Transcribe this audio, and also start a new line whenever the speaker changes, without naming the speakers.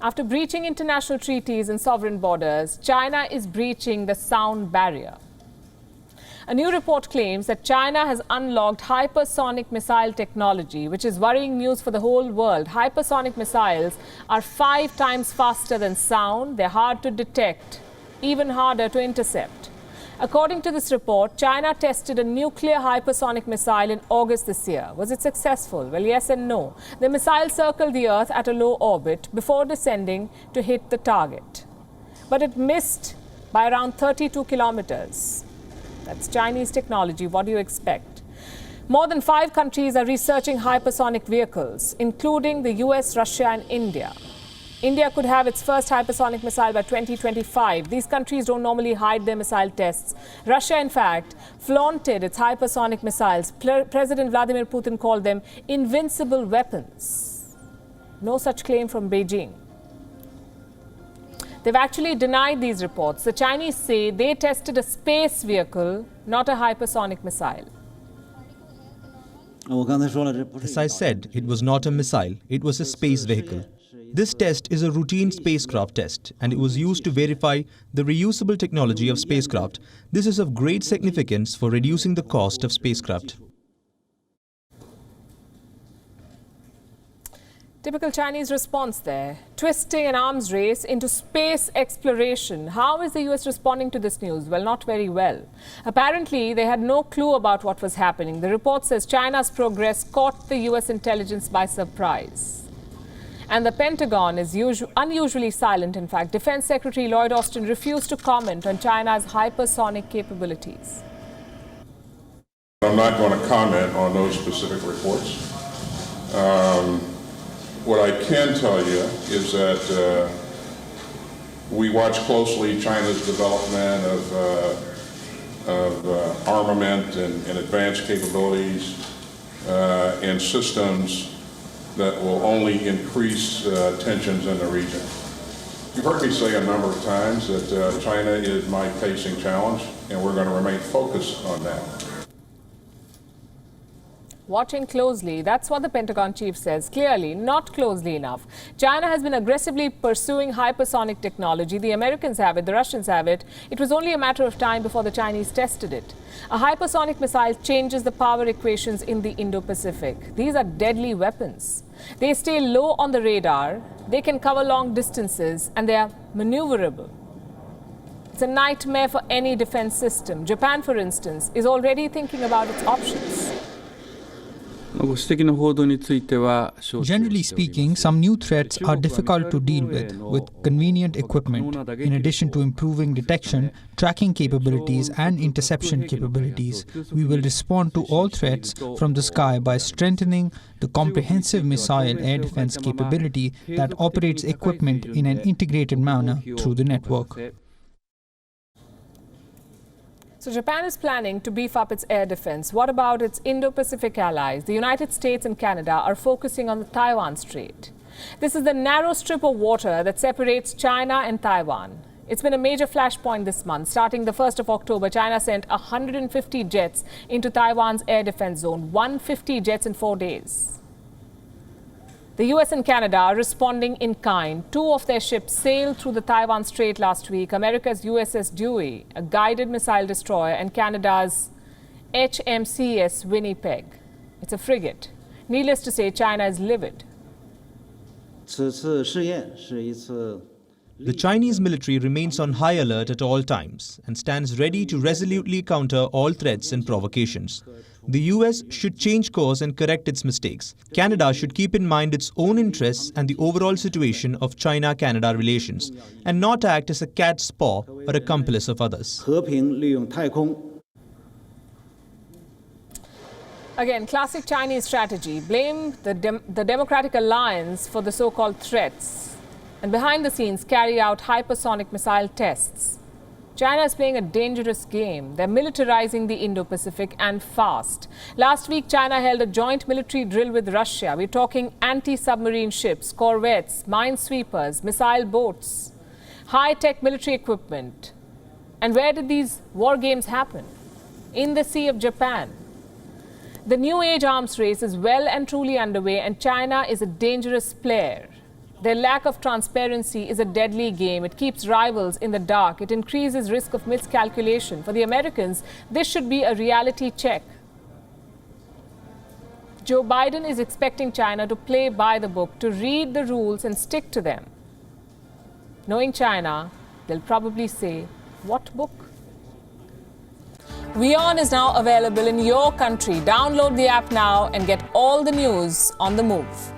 After breaching international treaties and sovereign borders, China is breaching the sound barrier. A new report claims that China has unlocked hypersonic missile technology, which is worrying news for the whole world. Hypersonic missiles are 5 times faster than sound. They're hard to detect, even harder to intercept. According to this report, China tested a nuclear hypersonic missile in August this year. Was it successful? Well, yes and no. The missile circled the Earth at a low orbit before descending to hit the target. But it missed by around 32 kilometers. That's Chinese technology. What do you expect? More than 5 countries are researching hypersonic vehicles, including the US, Russia, and India. India could have its first hypersonic missile by 2025. These countries don't normally hide their missile tests. Russia, in fact, flaunted its hypersonic missiles. President Vladimir Putin called them invincible weapons. No such claim from Beijing. They've actually denied these reports. The Chinese say they tested a space vehicle, not a hypersonic missile.
As I said, it was not a missile, it was a space vehicle. This test is a routine spacecraft test, and it was used to verify the reusable technology of spacecraft. This is of great significance for reducing the cost of spacecraft.
Typical Chinese response there, twisting an arms race into space exploration. How is the US responding to this news? Well, not very well. Apparently, they had no clue about what was happening. The report says China's progress caught the US intelligence by surprise. And the Pentagon is unusually silent, in fact. Defense Secretary Lloyd Austin refused to comment on China's hypersonic capabilities.
I'm not going to comment on those specific reports. What I can tell you is that we watch closely China's development of armament and advanced capabilities and systems that will only increase tensions in the region. You've heard me say a number of times that China is my pacing challenge, and we're going to remain focused on that.
Watching closely, that's what the Pentagon chief says. Clearly, not closely enough. China has been aggressively pursuing hypersonic technology. The Americans have it, the Russians have it. It was only a matter of time before the Chinese tested it. A hypersonic missile changes the power equations in the Indo-Pacific. These are deadly weapons. They stay low on the radar, they can cover long distances, and they are maneuverable. It's a nightmare for any defense system. Japan, for instance, is already thinking about its options.
Generally speaking, some new threats are difficult to deal with convenient equipment, in addition to improving detection, tracking capabilities and interception capabilities. We will respond to all threats from the sky by strengthening the comprehensive missile air defense capability that operates equipment in an integrated manner through the network.
So Japan is planning to beef up its air defense. What about its Indo-Pacific allies? The United States and Canada are focusing on the Taiwan Strait. This is the narrow strip of water that separates China and Taiwan. It's been a major flashpoint this month. Starting the 1st of October, China sent 150 jets into Taiwan's air defense zone, 150 jets in 4 days. The US and Canada are responding in kind. 2 of their ships sailed through the Taiwan Strait last week. America's USS Dewey, a guided missile destroyer, and Canada's HMCS Winnipeg. It's a frigate. Needless to say, China is livid.
The Chinese military remains on high alert at all times and stands ready to resolutely counter all threats and provocations. The US should change course and correct its mistakes. Canada should keep in mind its own interests and the overall situation of China-Canada relations, and not act as a cat's paw or accomplice of others.
Again, classic Chinese strategy. Blame the Democratic Alliance for the so-called threats, and behind the scenes carry out hypersonic missile tests. China is playing a dangerous game. They're militarizing the Indo-Pacific, and fast. Last week, China held a joint military drill with Russia. We're talking anti-submarine ships, corvettes, minesweepers, missile boats, high-tech military equipment. And where did these war games happen? In the Sea of Japan. The new age arms race is well and truly underway, and China is a dangerous player. Their lack of transparency is a deadly game. It keeps rivals in the dark. It increases risk of miscalculation. For the Americans, this should be a reality check. Joe Biden is expecting China to play by the book, to read the rules and stick to them. Knowing China, they'll probably say, "What book?" WION is now available in your country. Download the app now and get all the news on the move.